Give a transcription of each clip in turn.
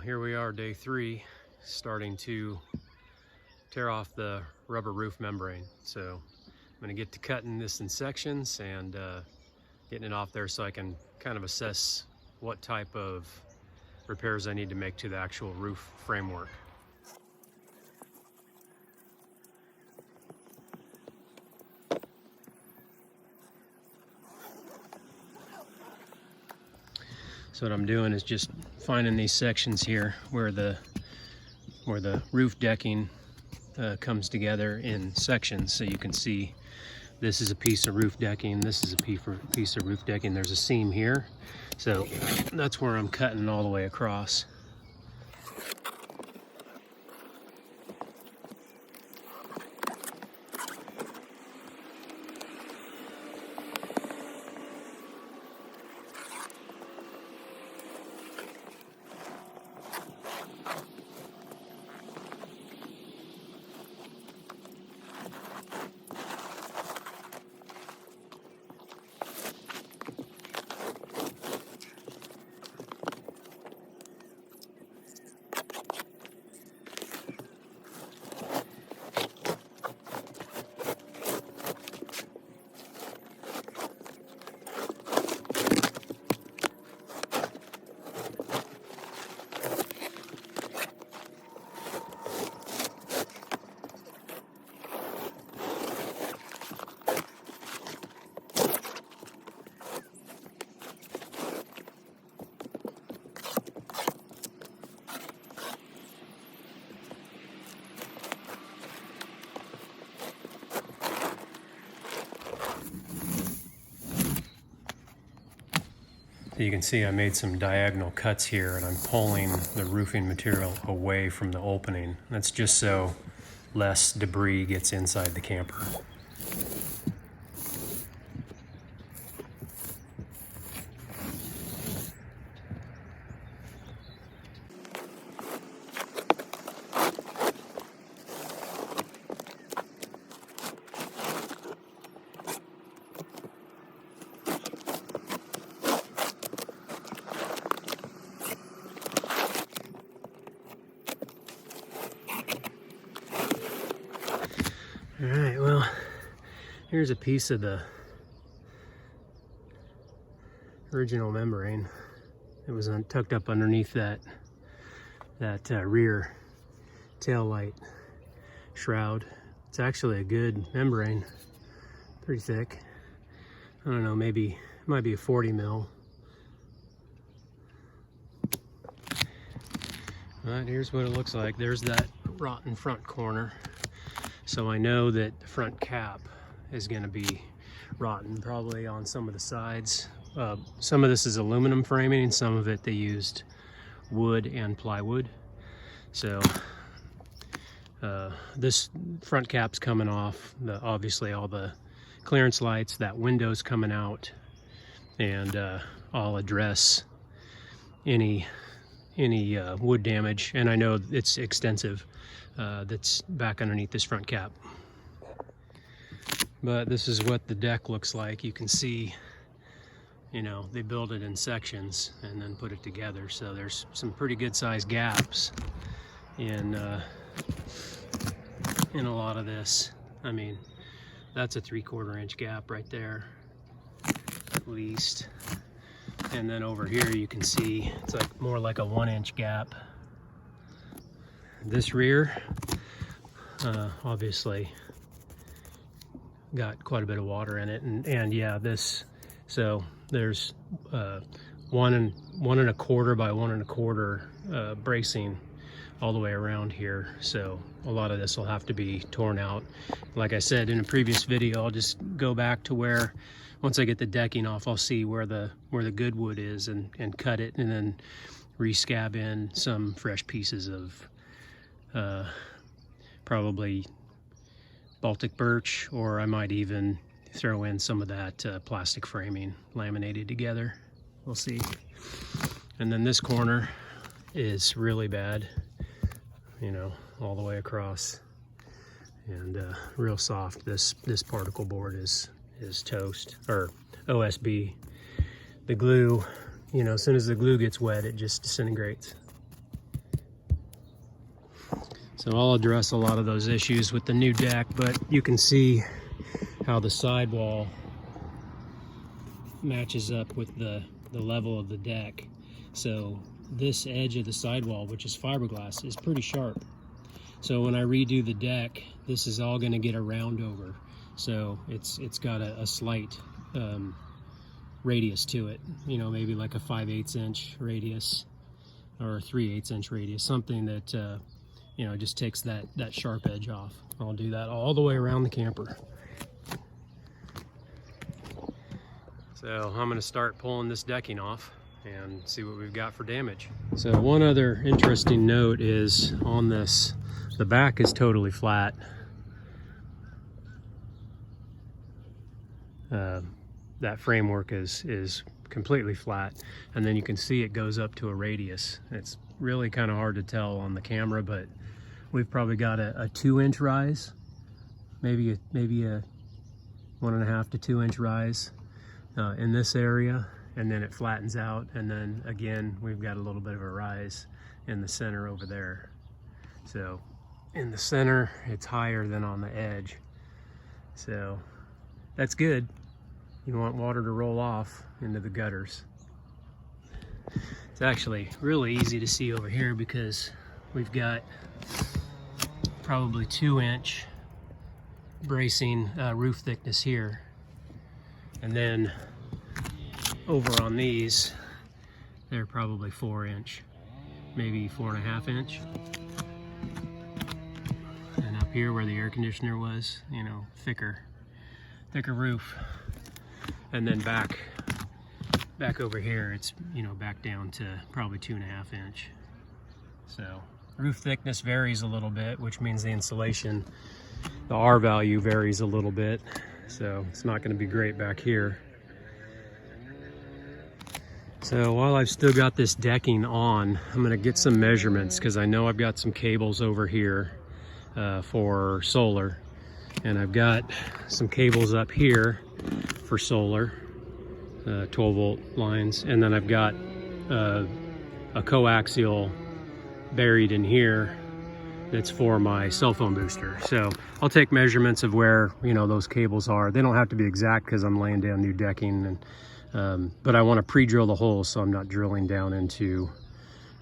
here we are, day 3, starting to tear off the rubber roof membrane. So I'm going to get to cutting this in sections and getting it off there so I can kind of assess what type of repairs I need to make to the actual roof framework. So what I'm doing is just finding these sections here where the roof decking comes together in sections. So you can see this is a piece of roof decking, this is a piece of roof decking. There's a seam here, so that's where I'm cutting all the way across. You can see I made some diagonal cuts here, and I'm pulling the roofing material away from the opening. That's just so less debris gets inside the camper. All right, well, here's a piece of the original membrane. It was tucked up underneath that rear tail light shroud. It's actually a good membrane, pretty thick. I don't know, maybe it might be a 40 mil. All right, here's what it looks like. There's that rotten front corner. So I know that the front cap is going to be rotten, probably on some of the sides. Some of this is aluminum framing, and some of it they used wood and plywood. So this front cap's coming off. Obviously all the clearance lights, that window's coming out, and I'll address any wood damage, and I know it's extensive. That's back underneath this front cap. But this is what the deck looks like. You can see, you know, they build it in sections and then put it together. So there's some pretty good sized gaps in a lot of this. I mean, that's a 3/4 inch gap right there, at least. And then over here you can see it's like more like a 1 inch gap. This rear obviously got quite a bit of water in it, and yeah, this, so there's 1 1/4 by 1 1/4 bracing all the way around here, so a lot of this will have to be torn out. Like I said in a previous video, I'll just go back to where, once I get the decking off, I'll see where the good wood is and cut it, and then re-scab in some fresh pieces of probably Baltic birch, or I might even throw in some of that plastic framing laminated together. We'll see. And then this corner is really bad, you know, all the way across, and real soft. This particle board is toast, or OSB. The glue, you know, as soon as the glue gets wet, it just disintegrates. So I'll address a lot of those issues with the new deck, but you can see how the sidewall matches up with the level of the deck. So this edge of the sidewall, which is fiberglass, is pretty sharp. So when I redo the deck, this is all going to get a round over. So it's got a slight radius to it, you know, maybe like a 5/8 inch radius or a 3/8 inch radius, something that you know, just takes that sharp edge off. I'll do that all the way around the camper. So I'm gonna start pulling this decking off and see what we've got for damage. So one other interesting note is on this, the back is totally flat. That framework is completely flat, and then you can see it goes up to a radius. It's really kind of hard to tell on the camera, but we've probably got a 2-inch rise, maybe a 1.5 to 2 inch rise in this area, and then it flattens out, and then again we've got a little bit of a rise in the center over there. So in the center it's higher than on the edge, so that's good. You want water to roll off into the gutters. It's actually really easy to see over here because we've got probably 2-inch bracing roof thickness here, and then over on these they're probably 4-inch, maybe 4.5 inch, and up here where the air conditioner was, you know, thicker roof, and then back over here it's, you know, back down to probably 2.5 inch. So roof thickness varies a little bit, which means the insulation, the R value varies a little bit, so it's not going to be great back here. So while I've still got this decking on, I'm going to get some measurements because I know I've got some cables over here for solar, and I've got some cables up here for solar, 12 volt lines, and then I've got a coaxial buried in here that's for my cell phone booster. So I'll take measurements of where, you know, those cables are. They don't have to be exact because I'm laying down new decking, and but I want to pre-drill the holes so I'm not drilling down into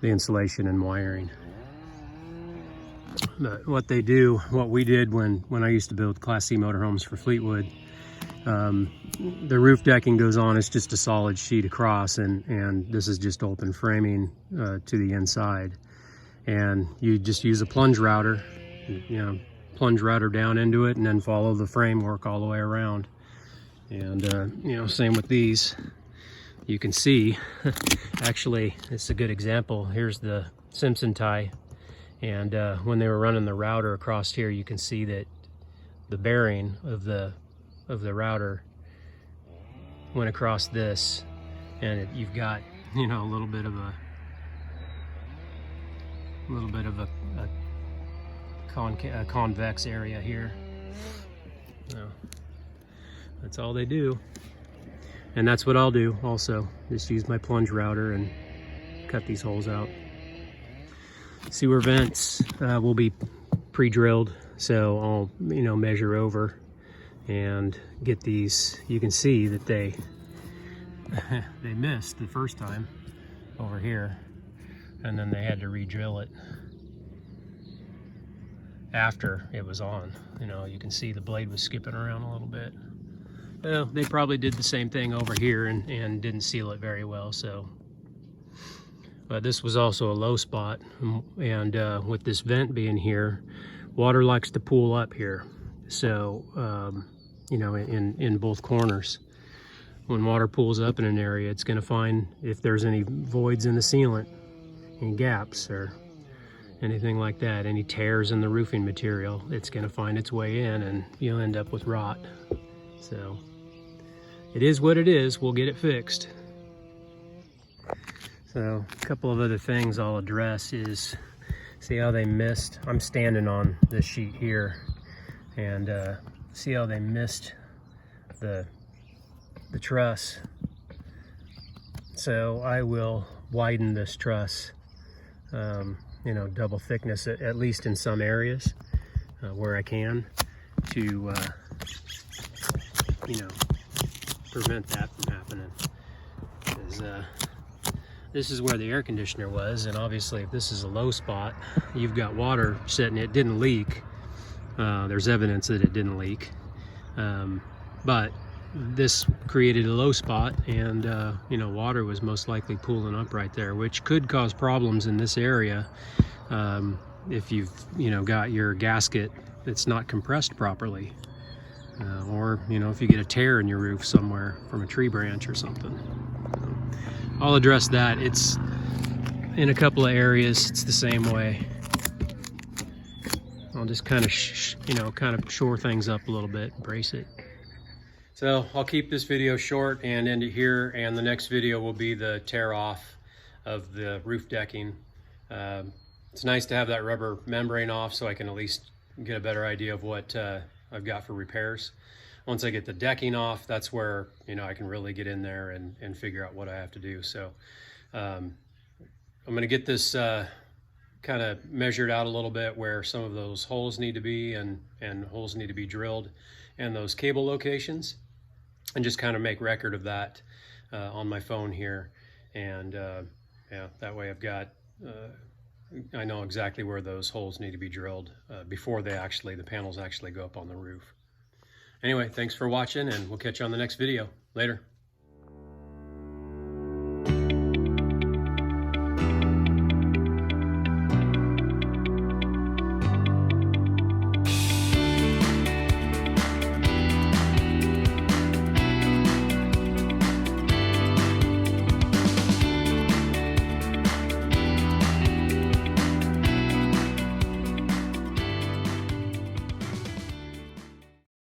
the insulation and wiring. But what we did when I used to build Class C motorhomes for Fleetwood, the roof decking goes on, it's just a solid sheet across, and this is just open framing to the inside. And you just use a plunge router, you know, plunge router down into it, and then follow the framework all the way around. And you know, same with these. You can see, actually, it's a good example. Here's the Simpson tie, and when they were running the router across here, you can see that the bearing of the router went across this, and you've got, you know, a little bit of a convex area here. So that's all they do, and that's what I'll do also. Just use my plunge router and cut these holes out. Sewer vents will be pre-drilled, so I'll, you know, measure over and get these. You can see that they missed the first time over here, and then they had to re-drill it after it was on. You know, you can see the blade was skipping around a little bit. Well, they probably did the same thing over here and didn't seal it very well. So, but this was also a low spot, and with this vent being here, water likes to pool up here. So you know, in both corners, when water pools up in an area, it's going to find if there's any voids in the sealant, any gaps or anything like that, any tears in the roofing material, it's going to find its way in, and you'll end up with rot. So it is what it is. We'll get it fixed. So a couple of other things I'll address is, see how they missed, I'm standing on this sheet here, and see how they missed the truss. So I will widen this truss. you know, double thickness at least in some areas where I can, to you know, prevent that from happening. Because this is where the air conditioner was, and obviously if this is a low spot, you've got water sitting, it didn't leak. There's evidence that it didn't leak, but this created a low spot, and you know, water was most likely pooling up right there, which could cause problems in this area if you've, you know, got your gasket that's not compressed properly, or, you know, if you get a tear in your roof somewhere from a tree branch or something. I'll address that. It's in a couple of areas, it's the same way. I'll just kind of, you know, kind of shore things up a little bit, brace it. So I'll keep this video short and end it here, and the next video will be the tear off of the roof decking. It's nice to have that rubber membrane off so I can at least get a better idea of what I've got for repairs. Once I get the decking off, that's where, you know, I can really get in there and figure out what I have to do. So I'm gonna get this kind of measured out a little bit, where some of those holes need to be and holes need to be drilled, and those cable locations, and just kind of make record of that on my phone here. And yeah, that way I've got, I know exactly where those holes need to be drilled before the panels actually go up on the roof. Anyway, thanks for watching, and we'll catch you on the next video. Later.